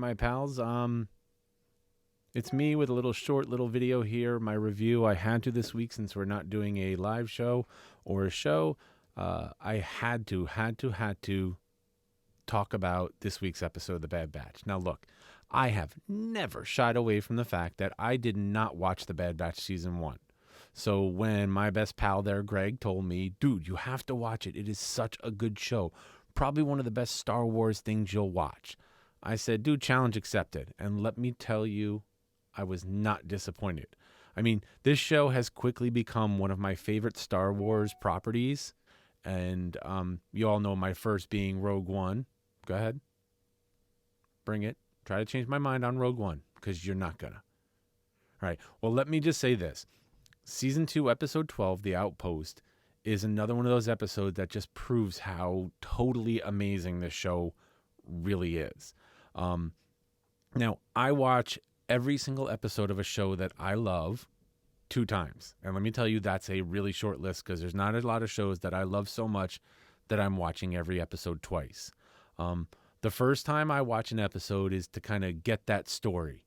my pals. It's me with a short video here, my review. I had to this week since we're not doing a live show or a show. I had to talk about this week's episode of The Bad Batch. Now, look, I have never shied away from the fact that I did not watch The Bad Batch Season 1. So when my best pal there, Greg, told me, dude, you have to watch it. It is such a good show. Probably one of the best Star Wars things you'll watch. I said, dude, challenge accepted. And let me tell you, I was not disappointed. I mean, this show has quickly become one of my favorite Star Wars properties. And you all know my first being Rogue One. Go ahead. Bring it. Try to change my mind on Rogue One, because you're not gonna. All right. Well, let me just say this. Season 2, Episode 12, The Outpost, is another one of those episodes that just proves how totally amazing this show really is. Now, I watch every single episode of a show that I love 2 times. And let me tell you, that's a really short list, because there's not a lot of shows that I love so much that I'm watching every episode twice. The first time I watch an episode is to kind of get that story.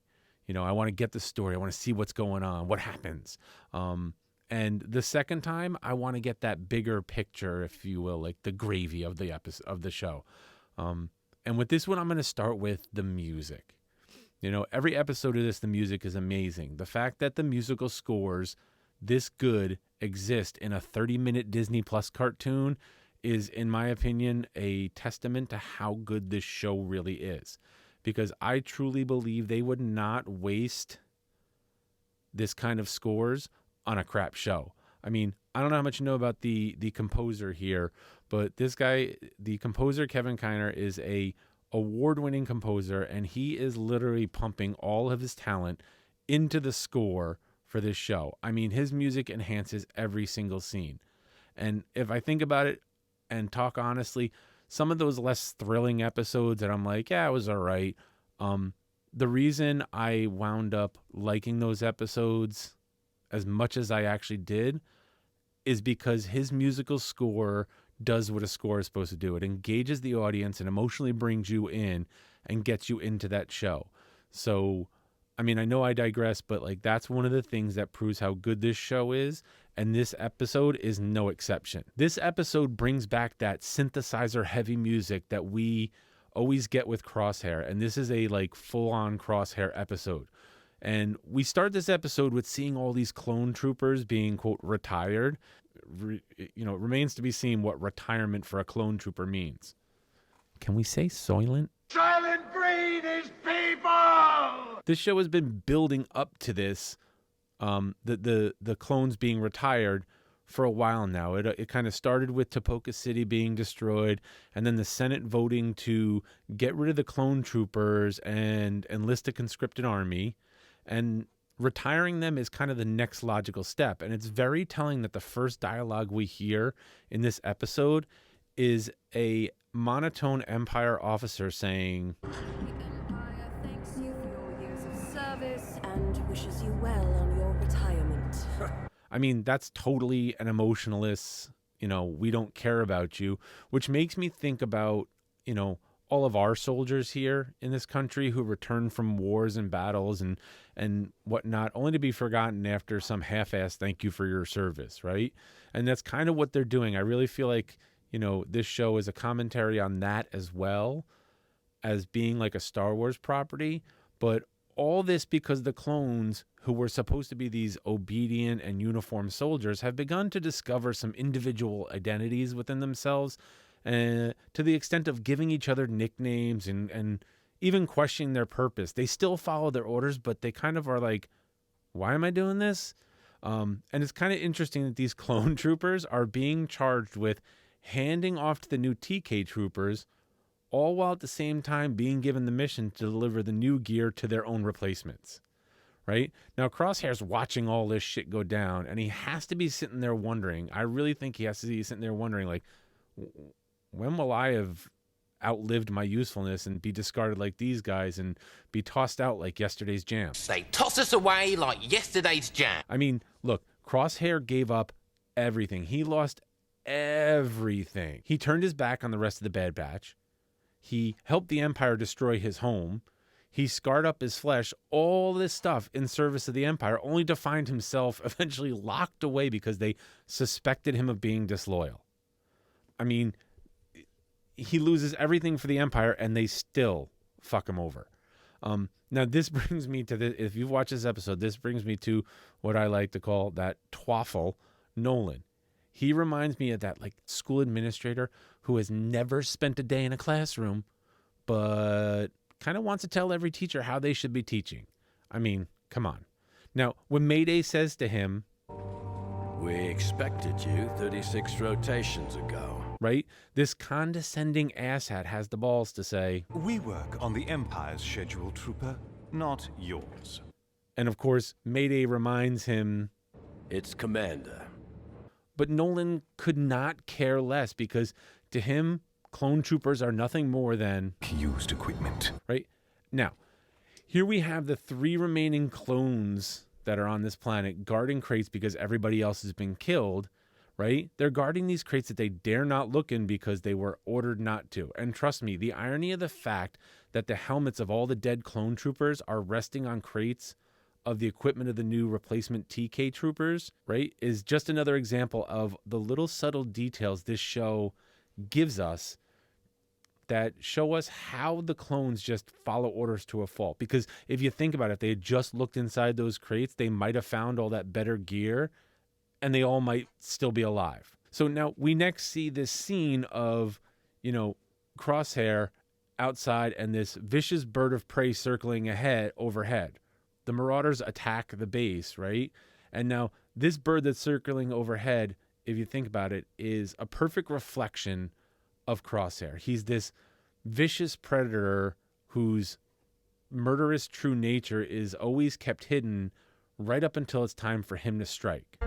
You know, I want to get the story. I want to see what's going on, what happens. And the second time, I want to get that bigger picture, if you will, like the gravy of the episode of the show. And with this one, I'm going to start with the music. You know, every episode of this, the music is amazing. The fact that the musical scores this good exist in a 30-minute Disney Plus cartoon is, in my opinion, a testament to how good this show really is. Because I truly believe they would not waste this kind of scores on a crap show. I mean, I don't know how much you know about the composer here, but this guy, the composer Kevin Kiner, is a award-winning composer, and he is literally pumping all of his talent into the score for this show. I mean, his music enhances every single scene. And if I think about it and talk honestly, some of those less thrilling episodes that I'm like, yeah, it was all right. The reason I wound up liking those episodes as much as I actually did is because his musical score does what a score is supposed to do. It engages the audience and emotionally brings you in and gets you into that show. So, I mean, I know I digress, but like that's one of the things that proves how good this show is. And this episode is no exception. This episode brings back that synthesizer heavy music that we always get with Crosshair. And this is a like full-on Crosshair episode. And we start this episode with seeing all these clone troopers being, quote, retired. It remains to be seen what retirement for a clone trooper means. Can we say Soylent? Silent breed is people! This show has been building up to this, the clones being retired for a while now. It kind of started with Topoka City being destroyed, and then the Senate voting to get rid of the clone troopers and enlist a conscripted army. And retiring them is kind of the next logical step. And it's very telling that the first dialogue we hear in this episode is a monotone Empire officer saying, "The Empire thanks you for your years of service and wishes you well on your retirement." I mean, that's totally an emotionless, we don't care about you, which makes me think about, all of our soldiers here in this country who return from wars and battles and whatnot, only to be forgotten after some half-assed thank you for your service, right? And that's kind of what they're doing. I really feel like, this show is a commentary on that as well as being like a Star Wars property. But all this because the clones, who were supposed to be these obedient and uniformed soldiers, have begun to discover some individual identities within themselves, to the extent of giving each other nicknames and even questioning their purpose. They still follow their orders, but they kind of are like, why am I doing this? And it's kind of interesting that these clone troopers are being charged with handing off to the new TK troopers, all while at the same time being given the mission to deliver the new gear to their own replacements. Right? Now, Crosshair's watching all this shit go down, and he has to be sitting there wondering. I really think he has to be sitting there wondering, like, when will I have outlived my usefulness and be discarded like these guys and be tossed out like yesterday's jam? They toss us away like yesterday's jam. I mean, look, Crosshair gave up everything. He lost everything. He turned his back on the rest of the Bad Batch. He helped the Empire destroy his home. He scarred up his flesh, all this stuff in service of the Empire, only to find himself eventually locked away because they suspected him of being disloyal. I mean, he loses everything for the Empire, and they still fuck him over. Now, this brings me to the, if you've watched this episode, this brings me to what I like to call that twaffle Nolan. He reminds me of that like school administrator who has never spent a day in a classroom, but kind of wants to tell every teacher how they should be teaching. I mean, come on. Now, when Mayday says to him, "We expected you 36 rotations ago." Right? This condescending asshat has the balls to say, "We work on the Empire's schedule, Trooper, not yours." And of course, Mayday reminds him, "It's Commander." But Nolan could not care less because to him, clone troopers are nothing more than used equipment. Right? Now, here we have the 3 remaining clones that are on this planet guarding crates because everybody else has been killed. Right? They're guarding these crates that they dare not look in because they were ordered not to. And trust me, the irony of the fact that the helmets of all the dead clone troopers are resting on crates of the equipment of the new replacement TK troopers, right, is just another example of the little subtle details this show gives us that show us how the clones just follow orders to a fault. Because if you think about it, if they had just looked inside those crates, they might have found all that better gear and they all might still be alive. So now we next see this scene of, Crosshair outside and this vicious bird of prey circling overhead. The Marauders attack the base, right? And now this bird that's circling overhead, if you think about it, is a perfect reflection of Crosshair. He's this vicious predator whose murderous true nature is always kept hidden right up until it's time for him to strike.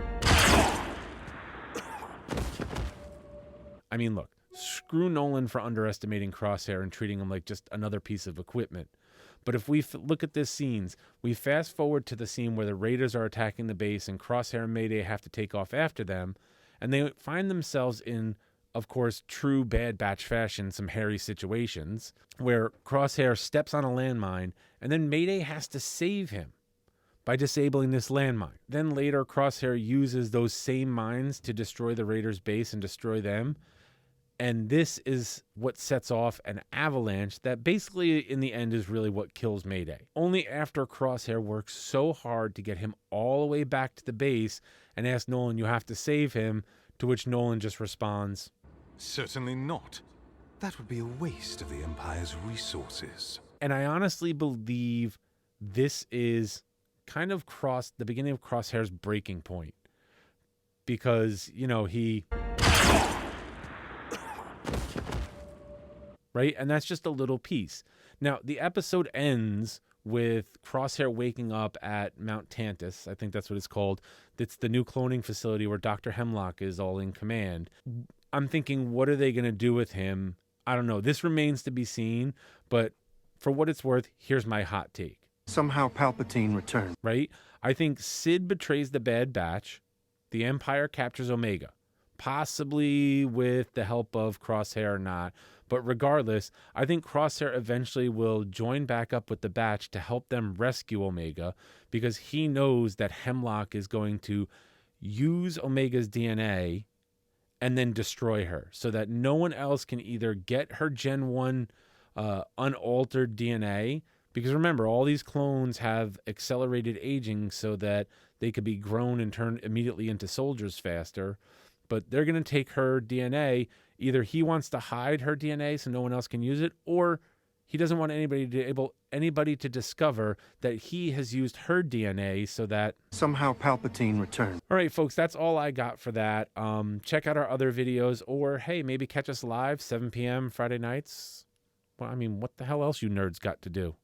I mean, look, screw Nolan for underestimating Crosshair and treating him like just another piece of equipment. But if we look at this scenes, we fast forward to the scene where the Raiders are attacking the base and Crosshair and Mayday have to take off after them. And they find themselves in, of course, true Bad Batch fashion, some hairy situations where Crosshair steps on a landmine and then Mayday has to save him by disabling this landmine. Then later, Crosshair uses those same mines to destroy the Raiders' base and destroy them. And this is what sets off an avalanche that basically in the end is really what kills Mayday. Only after Crosshair works so hard to get him all the way back to the base and asks Nolan, "You have to save him," to which Nolan just responds, "Certainly not. That would be a waste of the Empire's resources." And I honestly believe this is kind of the beginning of Crosshair's breaking point. Because, he... Right? And that's just a little piece. Now, the episode ends with Crosshair waking up at Mount Tantus. I think that's what it's called. It's the new cloning facility where Dr. Hemlock is all in command. I'm thinking, what are they going to do with him? I don't know. This remains to be seen. But for what it's worth, here's my hot take. Somehow Palpatine returned. Right? I think Sid betrays the Bad Batch. The Empire captures Omega. Possibly with the help of Crosshair or not. But regardless, I think Crosshair eventually will join back up with the Batch to help them rescue Omega because he knows that Hemlock is going to use Omega's DNA and then destroy her so that no one else can either get her Gen 1 unaltered DNA. Because remember, all these clones have accelerated aging so that they could be grown and turned immediately into soldiers faster. But they're going to take her DNA. Either he wants to hide her DNA so no one else can use it, or he doesn't want anybody to discover that he has used her DNA so that somehow Palpatine returned. All right, folks, that's all I got for that. Check out our other videos, or hey, maybe catch us live 7 p.m. Friday nights. Well, I mean, what the hell else you nerds got to do?